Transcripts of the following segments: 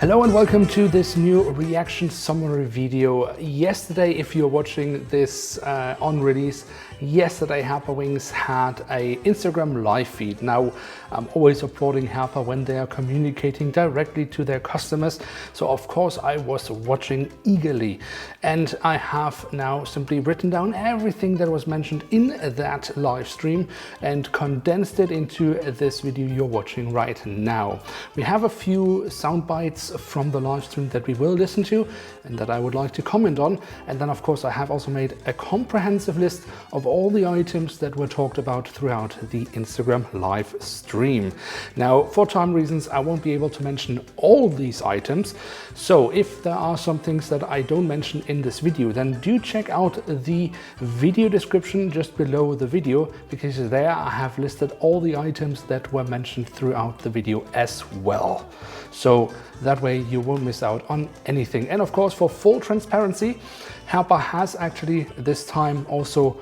Hello and welcome to this new reaction summary video. Yesterday, if you're watching this on release, yesterday Herpa had a Instagram live feed. Now, I'm always applauding Herpa when they are communicating directly to their customers. So of course I was watching eagerly, and I have now simply written down everything that was mentioned in that live stream and condensed it into this video you're watching right now. We have a few sound bites from the live stream that we will listen to and that I would like to comment on. And then of course I have also made a comprehensive list of all the items that were talked about throughout the Instagram live stream. Now, for time reasons, I won't be able to mention all these items. So if there are some things that I don't mention in this video, then do check out the video description just below the video, because there I have listed all the items that were mentioned throughout the video as well. So that way you won't miss out on anything. And of course, for full transparency, Herpa has actually this time also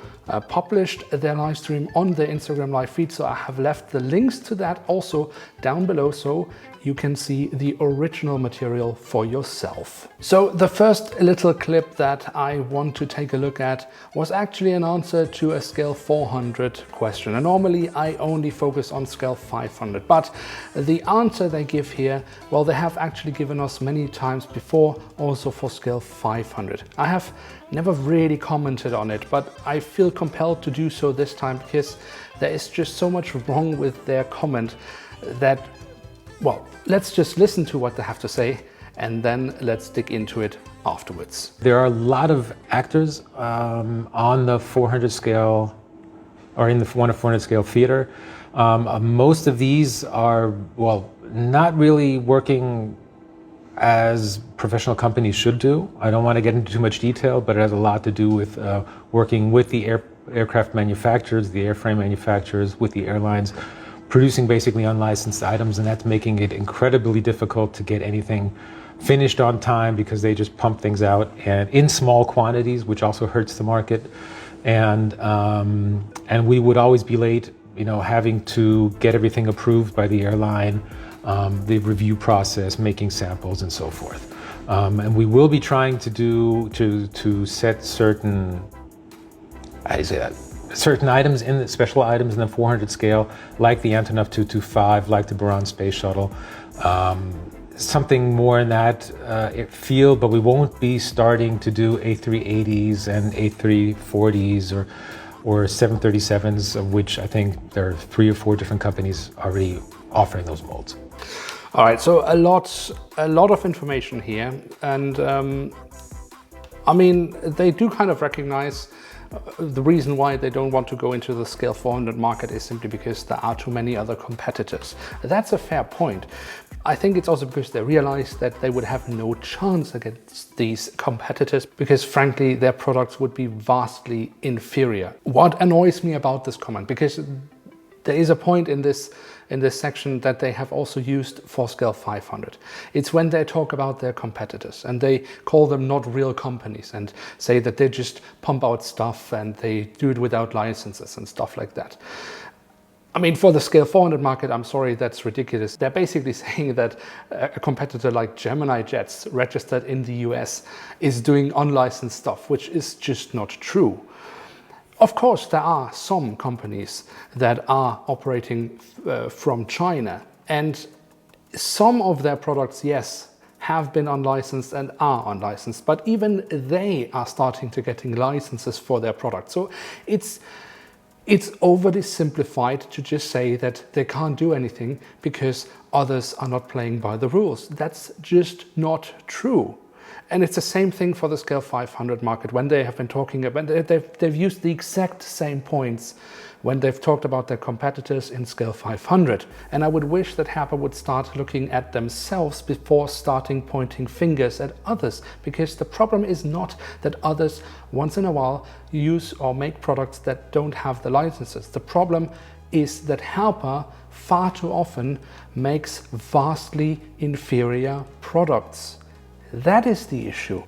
published their live stream on their Instagram live feed. So I have left the links to that also down below, so you can see the original material for yourself. So the first little clip that I want to take a look at was actually an answer to a scale 400 question. And normally I only focus on scale 500, but the answer they give here, well, they have actually given us many times before also for scale 500. I have never really commented on it, but I feel compelled to do so this time because there is just so much wrong with their comment that, well, let's just listen to what they have to say and then let's dig into it afterwards. There are a lot of actors on the 400 scale or in the 1 to 400 scale theater. Most of these are, well, not really working as professional companies should do. I don't want to get into too much detail, but it has a lot to do with working with the aircraft manufacturers, the airframe manufacturers, with the airlines, producing basically unlicensed items, and that's making it incredibly difficult to get anything finished on time because they just pump things out and in small quantities, which also hurts the market. And we would always be late, you know, having to get everything approved by the airline, the review process, making samples and so forth. And we will be trying to set certain, certain items in the special items in the 400 scale, like the Antonov 225, like the Buran space shuttle, something more in that field, but we won't be starting to do A380s and A340s or 737s, of which I think there are 3 or 4 different companies already offering those molds. All right, so a lot of information here, and I mean, they do kind of recognize the reason why they don't want to go into the scale 400 market is simply because there are too many other competitors. That's a fair point. I think it's also because they realize that they would have no chance against these competitors because frankly their products would be vastly inferior. What annoys me about this comment, because there is a point in this section that they have also used for scale 500. It's when they talk about their competitors and they call them not real companies and say that they just pump out stuff and they do it without licenses and stuff like that. I mean, for the scale 400 market, I'm sorry, that's ridiculous. They're basically saying that a competitor like Gemini Jets, registered in the US, is doing unlicensed stuff, which is just not true. Of course, there are some companies that are operating from China, and some of their products, yes, have been unlicensed and are unlicensed, but even they are starting to getting licenses for their products. So it's overly simplified to just say that they can't do anything because others are not playing by the rules. That's just not true. And it's the same thing for the scale 500 market. When they have been talking about, they've used the exact same points when they've talked about their competitors in scale 500. And I would wish that Herpa would start looking at themselves before starting pointing fingers at others, because the problem is not that others once in a while use or make products that don't have the licenses. The problem is that Herpa far too often makes vastly inferior products. That is the issue.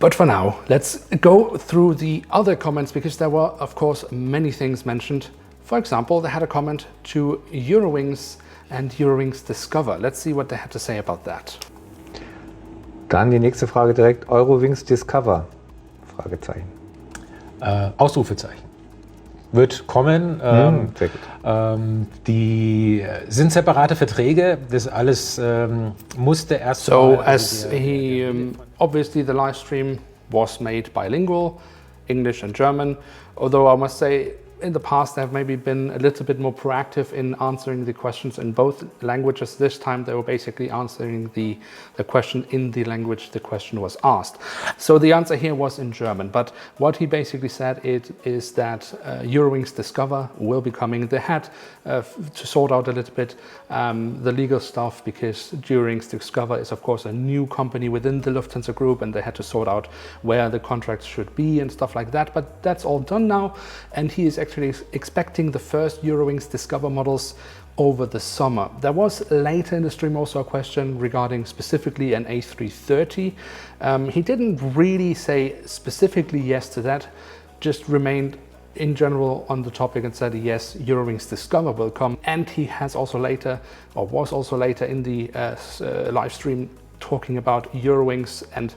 But for now, let's go through the other comments, because there were, of course, many things mentioned. For example, they had a comment to Eurowings and Eurowings Discover. Let's see what they had to say about that. Dann die nächste Frage direkt, Eurowings Discover? Fragezeichen. Ausrufezeichen. Wird kommen. Sehr gut. Die sind separate Verträge. Das alles musste erst. So as he obviously the live stream was made bilingual, English and German. Although I must say, in the past they have maybe been a little bit more proactive in answering the questions in both languages. This time they were basically answering the question in the language the question was asked. So the answer here was in German, but what he basically said is that Eurowings Discover will be coming. They had to sort out a little bit the legal stuff, because Eurowings Discover is of course a new company within the Lufthansa group, and they had to sort out where the contracts should be and stuff like that, but that's all done now, and he is actually expecting the first Eurowings Discover models over the summer. There was later in the stream also a question regarding specifically an A330. He didn't really say specifically yes to that, just remained in general on the topic and said yes, Eurowings Discover will come. And he has also later, or was also later in the live stream, talking about Eurowings, and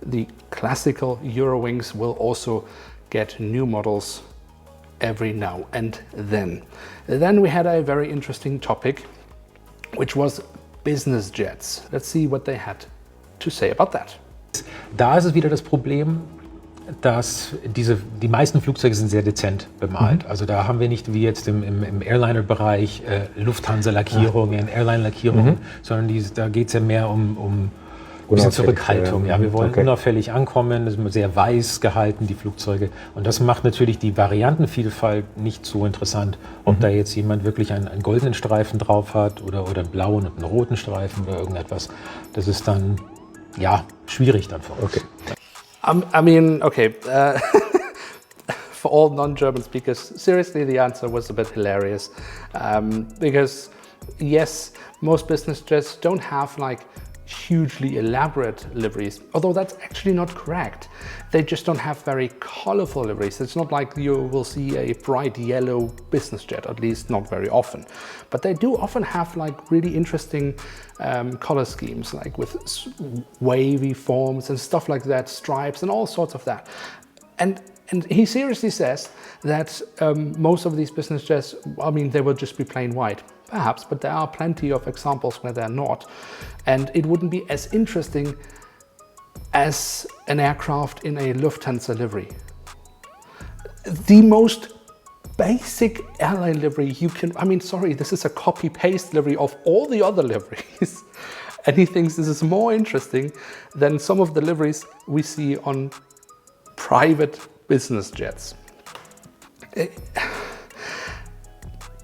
the classical Eurowings will also get new models every now and then. Then we had a very interesting topic, which was business jets. Let's see what they had to say about that. Da ist es wieder das Problem, dass die meisten Flugzeuge sind sehr dezent bemalt. Also da haben wir nicht wie jetzt im Airliner-Bereich Lufthansa-Lackierungen, Airline-Lackierungen, sondern da geht es ja mehr um ein bisschen Zurückhaltung. Ja, wir wollen unauffällig ankommen, das ist sehr weiß gehalten, die Flugzeuge. Und das macht natürlich die Variantenvielfalt nicht so interessant. Ob da jetzt jemand wirklich einen goldenen Streifen drauf hat oder einen blauen und einen roten Streifen oder irgendetwas. Das ist dann, ja, schwierig dann für uns. Okay. I mean, okay. For all non-German speakers, seriously, the answer was a bit hilarious. Because, yes, most business jets don't have like hugely elaborate liveries, although that's actually not correct. They just don't have very colorful liveries. It's not like you will see a bright yellow business jet, at least not very often. But they do often have like really interesting color schemes, like with wavy forms and stuff like that, stripes and all sorts of that. And he seriously says that most of these business jets, I mean, they will just be plain white. Perhaps, but there are plenty of examples where they're not. And it wouldn't be as interesting as an aircraft in a Lufthansa livery. The most basic airline livery you can, I mean, sorry, this is a copy-paste livery of all the other liveries. And he thinks this is more interesting than some of the liveries we see on private business jets.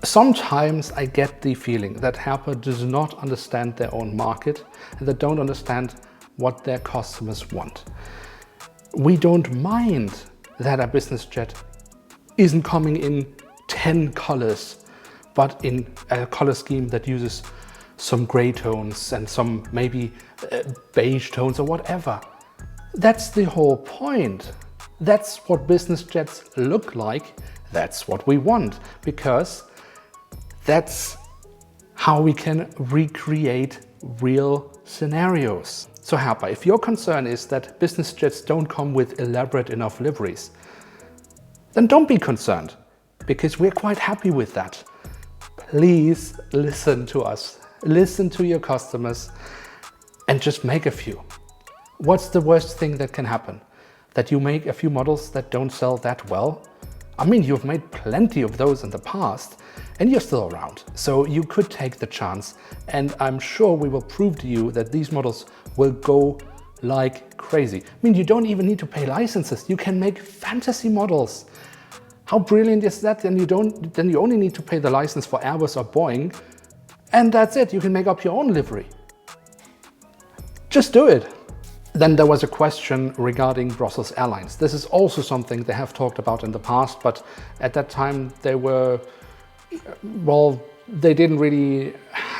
Sometimes I get the feeling that Herpa does not understand their own market and they don't understand what their customers want. We don't mind that a business jet isn't coming in 10 colors, but in a color scheme that uses some gray tones and some maybe beige tones or whatever. That's the whole point. That's what business jets look like. That's what we want, because that's how we can recreate real scenarios. So Herpa, if your concern is that business jets don't come with elaborate enough liveries, then don't be concerned, because we're quite happy with that. Please listen to us, listen to your customers, and just make a few. What's the worst thing that can happen? That you make a few models that don't sell that well? I mean, you've made plenty of those in the past and you're still around, so you could take the chance, and I'm sure we will prove to you that these models will go like crazy. I mean, you don't even need to pay licenses. You can make fantasy models. How brilliant is that? Then you only need to pay the license for Airbus or Boeing, and that's it. You can make up your own livery. Just do it. Then there was a question regarding Brussels Airlines. This is also something they have talked about in the past, but at that time they were, well, they didn't really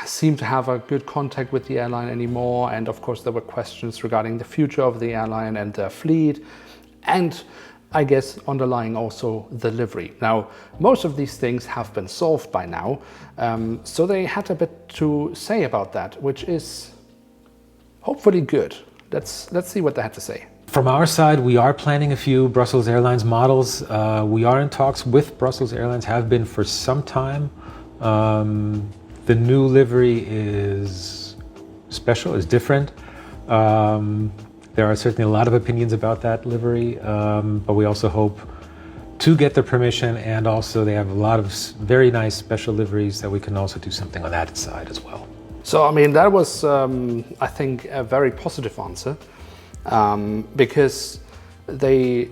seem to have a good contact with the airline anymore. And of course there were questions regarding the future of the airline and their fleet, and I guess underlying also the livery. Now, most of these things have been solved by now, so they had a bit to say about that, which is hopefully good. Let's see what they had to say. From our side, we are planning a few Brussels Airlines models. We are in talks with Brussels Airlines, have been for some time. The new livery is special, is different. There are certainly a lot of opinions about that livery, but we also hope to get their permission, and also they have a lot of very nice special liveries that we can also do something on that side as well. So, I mean, that was, I think, a very positive answer. Because they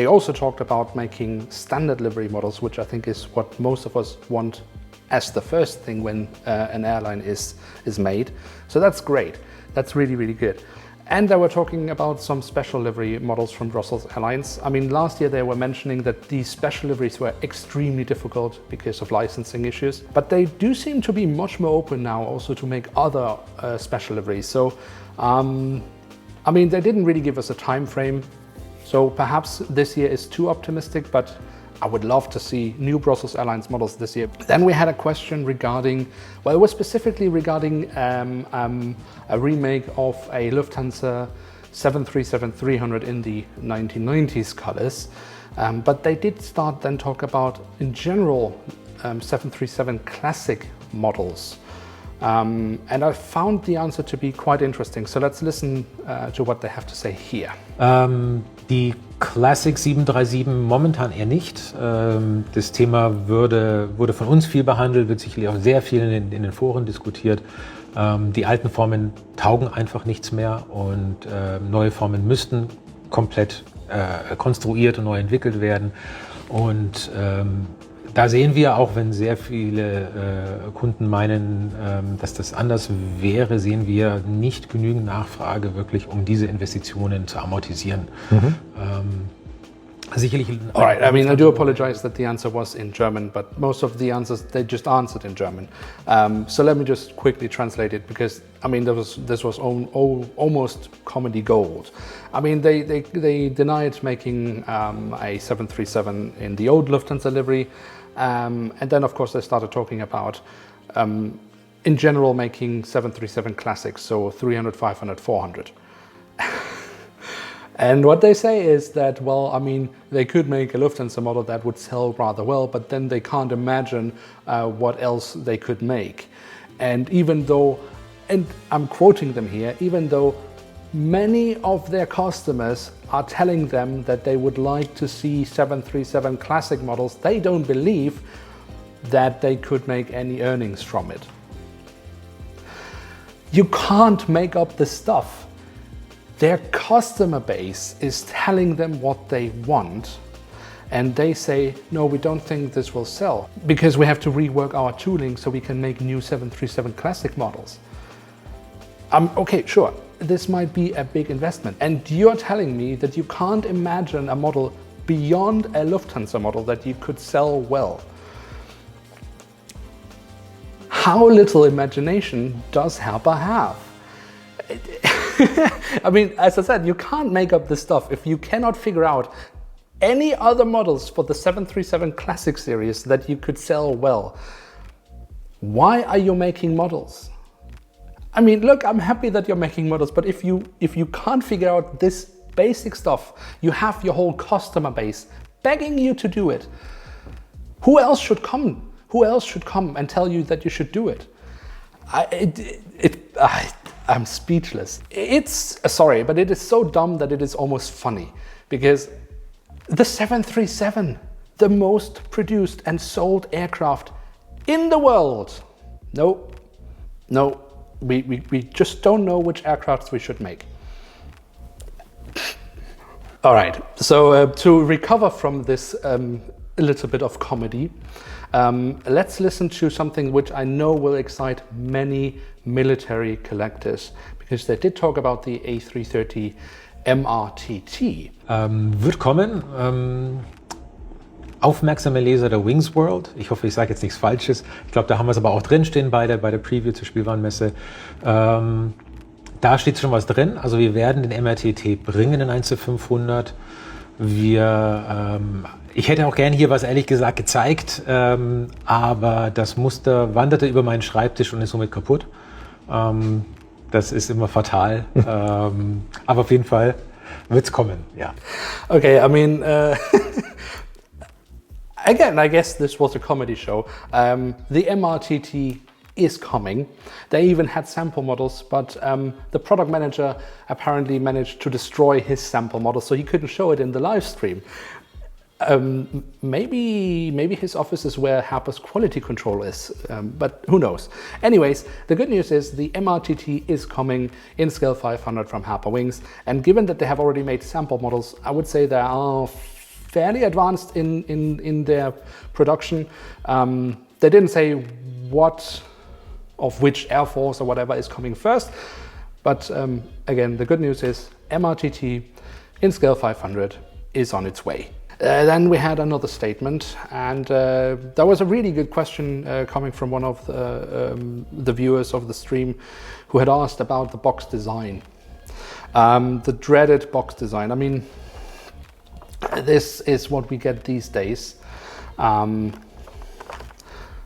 also talked about making standard livery models, which I think is what most of us want as the first thing when an airline is made. So that's great. That's really, really good. And they were talking about some special livery models from Brussels Airlines. I mean, last year they were mentioning that these special liveries were extremely difficult because of licensing issues, but they do seem to be much more open now also to make other special liveries. So, I mean, they didn't really give us a time frame, so perhaps this year is too optimistic, but I would love to see new Brussels Airlines models this year. Then we had a question regarding, well, it was specifically regarding a remake of a Lufthansa 737-300 in the 1990s colors, but they did start then talk about, in general, 737 classic models. And I found the answer to be quite interesting. So let's listen to what they have to say here. Die Classic 737 momentan eher nicht. Das Thema wurde von uns viel behandelt, wird sicherlich auch sehr viel in den Foren diskutiert. Die alten Formen taugen einfach nichts mehr und neue Formen müssten komplett konstruiert und neu entwickelt werden. Und da sehen wir, auch wenn sehr viele Kunden meinen, dass das anders wäre, sehen wir nicht genügend Nachfrage wirklich, um diese Investitionen zu amortisieren. Sicherlich. All right, I mean, I do apologize that the answer was in German, but most of the answers, they just answered in German. So let me just quickly translate it, because, I mean, this was almost comedy gold. I mean, they denied making a 737 in the old Lufthansa livery. And then, of course, they started talking about, in general, making 737 classics, so 300, 500, 400. And what they say is that, well, I mean, they could make a Lufthansa model that would sell rather well, but then they can't imagine what else they could make. And even though, and I'm quoting them here, even though many of their customers are telling them that they would like to see 737 classic models, they don't believe that they could make any earnings from it. You can't make up this stuff. Their customer base is telling them what they want, and they say, no, we don't think this will sell because we have to rework our tooling so we can make new 737 classic models. Okay, sure, this might be a big investment, and you're telling me that you can't imagine a model beyond a Lufthansa model that you could sell well. How little imagination does Herpa have? I mean, as I said, you can't make up this stuff if you cannot figure out any other models for the 737 Classic series that you could sell well. Why are you making models? I mean, look, I'm happy that you're making models, but if you can't figure out this basic stuff, you have your whole customer base begging you to do it. Who else should come? Who else should come and tell you that you should do it? I'm speechless. It's, sorry, but it is so dumb that it is almost funny, because the 737, the most produced and sold aircraft in the world. No, we just don't know which aircrafts we should make. All right, so to recover from this a little bit of comedy, let's listen to something which I know will excite many military collectors, because they did talk about the A330 MRTT. Wird kommen. Aufmerksame Leser der Wings World. Ich hoffe, ich sage jetzt nichts Falsches. Ich glaube, da haben wir es aber auch drinstehen bei der Preview zur Spielwarenmesse. Da steht schon was drin. Also wir werden den MRTT bringen in 1:500. Ich hätte auch gerne hier was ehrlich gesagt gezeigt, aber das Muster wanderte über meinen Schreibtisch und ist somit kaputt. Das ist immer fatal. Aber auf jeden Fall wird's kommen, ja. Okay, I mean, again, I guess this was a comedy show. The MRTT is coming. They even had sample models, but the product manager apparently managed to destroy his sample model, so he couldn't show it in the live stream. Maybe his office is where Herpa's quality control is, but who knows. Anyways, the good news is the MRTT is coming in scale 500 from Herpa Wings, and given that they have already made sample models, I would say they are fairly advanced in their production. They didn't say what of which Air Force or whatever is coming first, but again, the good news is MRTT in scale 500 is on its way. Then we had another statement, and there was a really good question coming from one of the viewers of the stream who had asked about the box design. The dreaded box design. I mean, this is what we get these days. I'm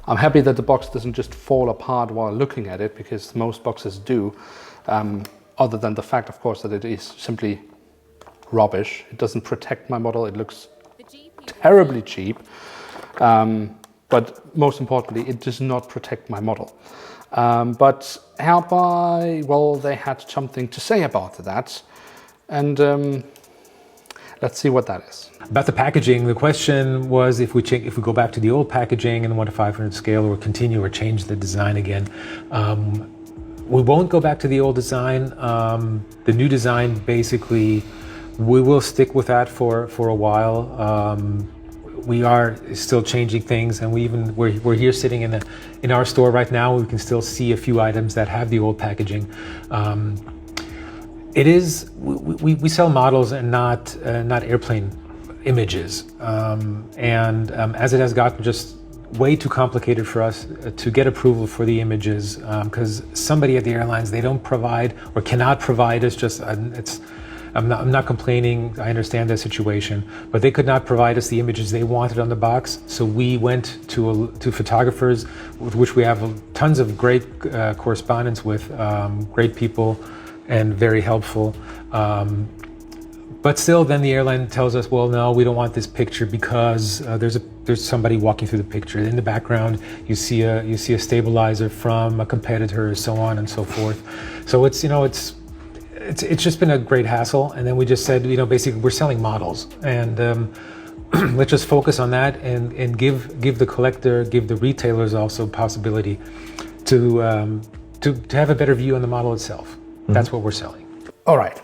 happy that the box doesn't just fall apart while looking at it, because most boxes do, other than the fact, of course, that it is simply rubbish. It doesn't protect my model. It looks terribly cheap, but most importantly, it does not protect my model. But Herpa, well, they had something to say about that, and let's see what that is. About the packaging, the question was if we go back to the old packaging in the 1:500 scale, or continue or change the design again. We won't go back to the old design. The new design, basically, we will stick with that for a while. We are still changing things, and we're here sitting in our store right now. We can still see a few items that have the old packaging. It is we sell models and not airplane images, as it has gotten just way too complicated for us to get approval for the images, because somebody at the airlines, they don't provide or cannot provide us just I'm not complaining, I understand that situation, but they could not provide us the images they wanted on the box. So we went to photographers with which we have tons of great correspondence with, great people and very helpful. But still, then the airline tells us, well, no, we don't want this picture because there's somebody walking through the picture. In the background, you see a stabilizer from a competitor, so on and so forth. So it's just been a great hassle. And then we just said, basically we're selling models, and let's just focus on that and give the collector, give the retailers also possibility to have a better view on the model itself. Mm-hmm. That's what we're selling. All right.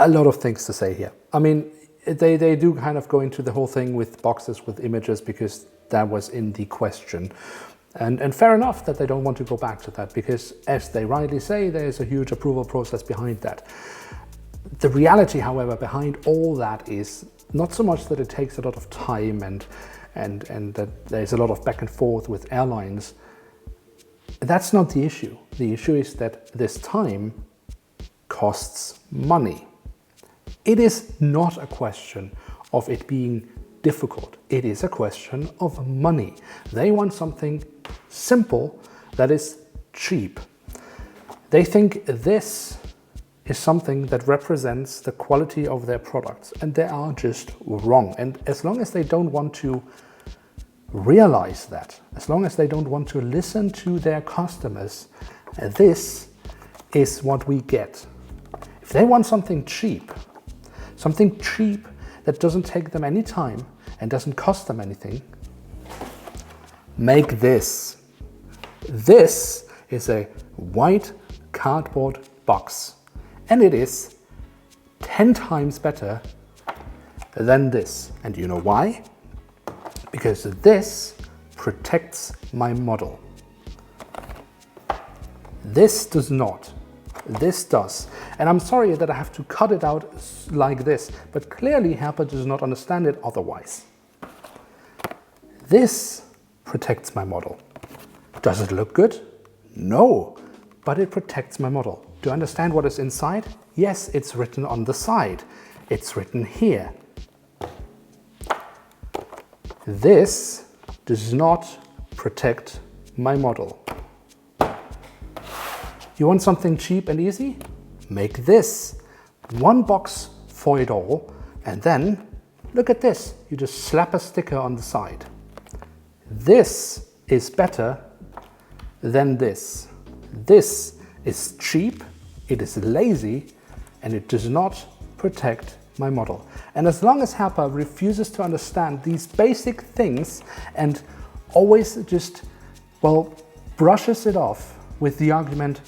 A lot of things to say here. I mean, they do kind of go into the whole thing with boxes with images because that was in the question. And fair enough that they don't want to go back to that, because as they rightly say, there's a huge approval process behind that. The reality, however, behind all that is not so much that it takes a lot of time and that there's a lot of back and forth with airlines. That's not the issue. The issue is that this time costs money. It is not a question of it being difficult. It is a question of money. They want something simple that is cheap. They think this is something that represents the quality of their products, and they are just wrong. And as long as they don't want to realize that, as long as they don't want to listen to their customers, this is what we get. If they want something cheap that doesn't take them any time and doesn't cost them anything, make this. This is a white cardboard box, and it is 10 times better than this. And you know why? Because this protects my model. This does not. This does. And I'm sorry that I have to cut it out like this, but clearly Herpa does not understand it otherwise. This protects my model. Does it look good? No, but it protects my model. Do you understand what is inside? Yes, it's written on the side. It's written here. This does not protect my model. You want something cheap and easy? Make this. One box for it all, and then look at this. You just slap a sticker on the side. This is better than this. This is cheap, it is lazy, and it does not protect my model. And as long as Herpa refuses to understand these basic things and always just, well, brushes it off with the argument,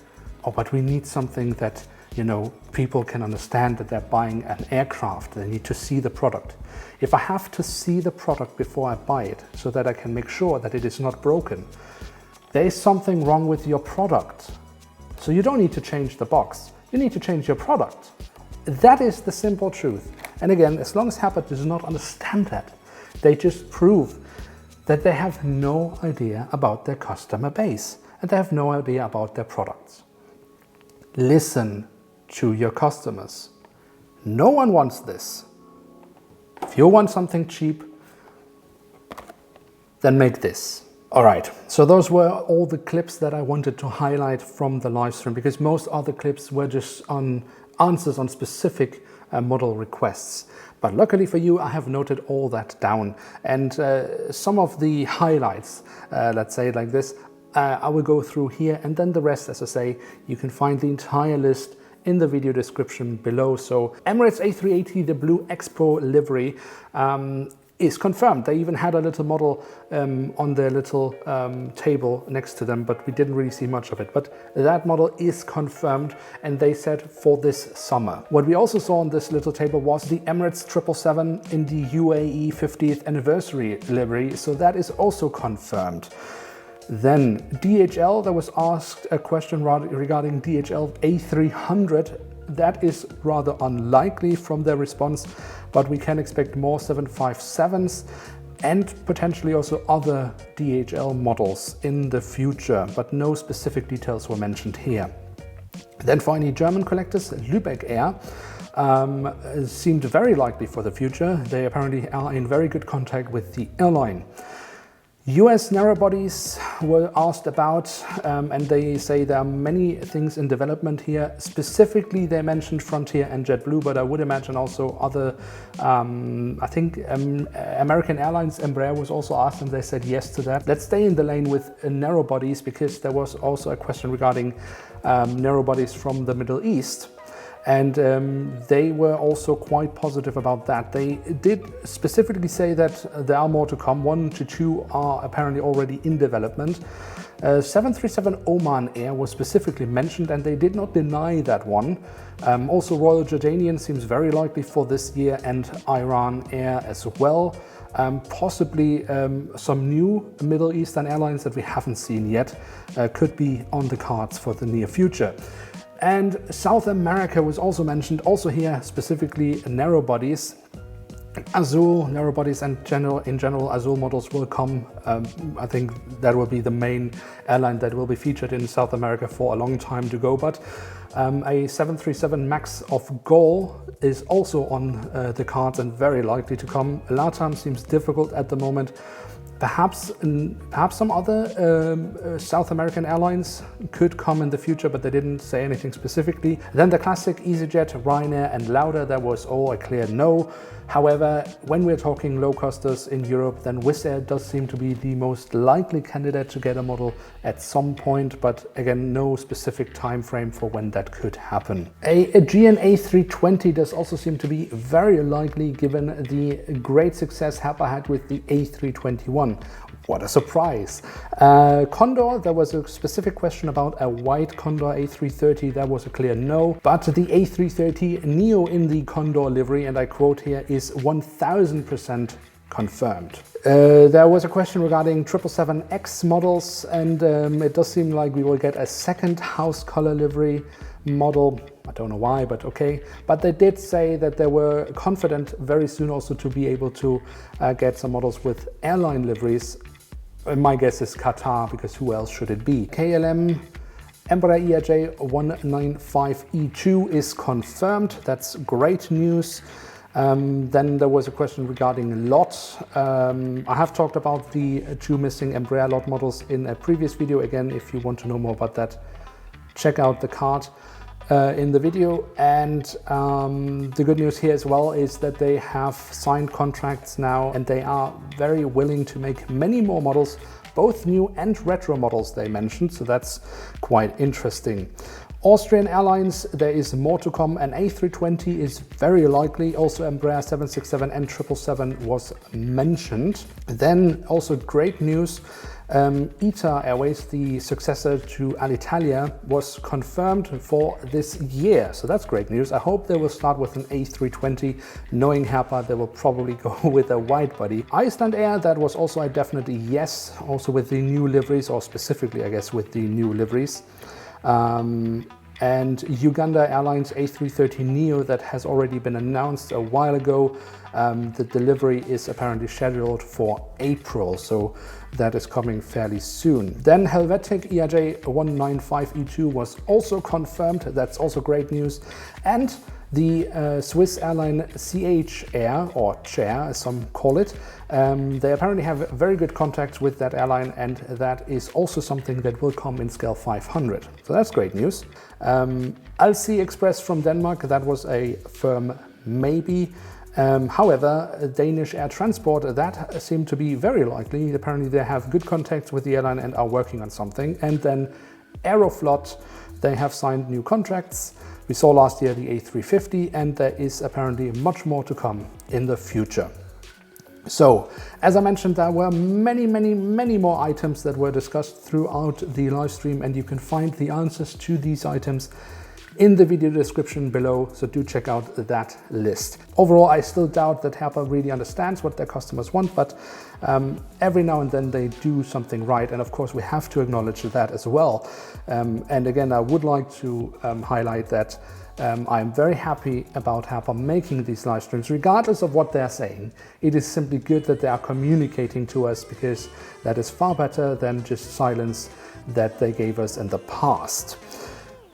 oh, but we need something that, you know, people can understand that they're buying an aircraft, they need to see the product. If I have to see the product before I buy it so that I can make sure that it is not broken, there is something wrong with your product. So you don't need to change the box, you need to change your product. That is the simple truth. And again, as long as Herpa does not understand that, they just prove that they have no idea about their customer base and they have no idea about their products. Listen to your customers. No one wants this. If you want something cheap, then make this. All right, so those were all the clips that I wanted to highlight from the live stream, because most other clips were just on answers on specific model requests. But luckily for you, I have noted all that down. And some of the highlights, let's say it like this, I will go through here, and then the rest, as I say, you can find the entire list in the video description below. So Emirates A380, the Blue Expo livery, is confirmed. They even had a little model on their little table next to them, but we didn't really see much of it. But that model is confirmed, and they said for this summer. What we also saw on this little table was the Emirates 777 in the UAE 50th anniversary livery, so that is also confirmed. Then DHL, there was asked a question regarding DHL A300. That is rather unlikely from their response, but we can expect more 757s and potentially also other DHL models in the future, but no specific details were mentioned here. Then finally, German collectors, Lübeckair, seemed very likely for the future. They apparently are in very good contact with the airline. US narrowbodies were asked about, and they say there are many things in development here. Specifically, they mentioned Frontier and JetBlue, but I would imagine also other, I think American Airlines, Embraer was also asked, and they said yes to that. Let's stay in the lane with narrowbodies, because there was also a question regarding narrowbodies from the Middle East. And they were also quite positive about that. They did specifically say that there are more to come. 1 to 2 are apparently already in development. 737 Oman Air was specifically mentioned, and they did not deny that one. Also Royal Jordanian seems very likely for this year, and Iran Air as well. Possibly some new Middle Eastern airlines that we haven't seen yet could be on the cards for the near future. And South America was also mentioned, also here specifically narrow bodies. Azul narrow bodies and in general Azul models will come. I think that will be the main airline that will be featured in South America for a long time to go. But a 737 MAX of GOL is also on the cards and very likely to come. LATAM seems difficult at the moment. Perhaps some other South American airlines could come in the future, but they didn't say anything specifically. Then the classic EasyJet, Ryanair and Lauda, that was all a clear no. However, when we're talking low-costers in Europe, then Wizz Air does seem to be the most likely candidate to get a model at some point, but again, no specific time frame for when that could happen. A GN A320 does also seem to be very likely, given the great success Herpa had with the A321. What a surprise. Condor, there was a specific question about a white Condor A330. That was a clear no. But the A330 Neo in the Condor livery, and I quote here, is 1000% confirmed. There was a question regarding 777X models, and it does seem like we will get a second house color livery model. I don't know why, but okay. But they did say that they were confident very soon also to be able to get some models with airline liveries. My guess is Qatar, because who else should it be? KLM Embraer ERJ 195E2 is confirmed. That's great news. Then there was a question regarding lot. I have talked about the 2 missing Embraer lot models in a previous video. Again, if you want to know more about that, check out the card in the video. And the good news here as well is that they have signed contracts now, and they are very willing to make many more models, both new and retro models they mentioned, so that's quite interesting. Austrian Airlines, there is more to come. An A320 is very likely. Also Embraer 767 and 777 was mentioned. Then also great news, ITA Airways, the successor to Alitalia, was confirmed for this year. So that's great news. I hope they will start with an A320. Knowing Herpa, they will probably go with a wide body. Iceland Air, that was also a definitely yes, also with the new liveries, or specifically I guess with the new liveries. And Uganda Airlines A330neo, that has already been announced a while ago. The delivery is apparently scheduled for April, so that is coming fairly soon. Then Helvetic ERJ 195E2 was also confirmed. That's also great news. And the Swiss airline CH Air, or Chair as some call it, they apparently have very good contacts with that airline, and that is also something that will come in scale 500. So that's great news. LC Express from Denmark, that was a firm maybe. However, Danish Air Transport, that seemed to be very likely. Apparently they have good contacts with the airline and are working on something. And then Aeroflot, they have signed new contracts. We saw last year the A350, and there is apparently much more to come in the future. So, as I mentioned, there were many more items that were discussed throughout the live stream, and you can find the answers to these items in the video description below, so do check out that list. Overall, I still doubt that Herpa really understands what their customers want, but every now and then they do something right, and of course we have to acknowledge that as well. And again, I would like to highlight that I'm very happy about Herpa making these live streams, regardless of what they're saying. It is simply good that they are communicating to us, because that is far better than just silence that they gave us in the past.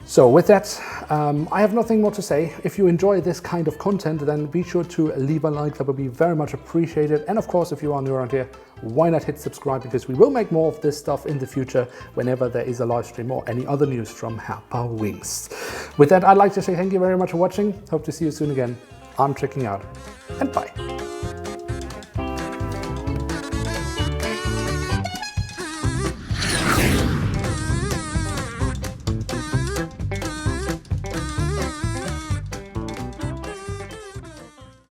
So with that, I have nothing more to say. If you enjoy this kind of content, then be sure to leave a like. That would be very much appreciated. And of course, if you are new around here, why not hit subscribe, because we will make more of this stuff in the future whenever there is a live stream or any other news from Herpa Wings. With that, I'd like to say thank you very much for watching. Hope to see you soon again. I'm checking out, and bye.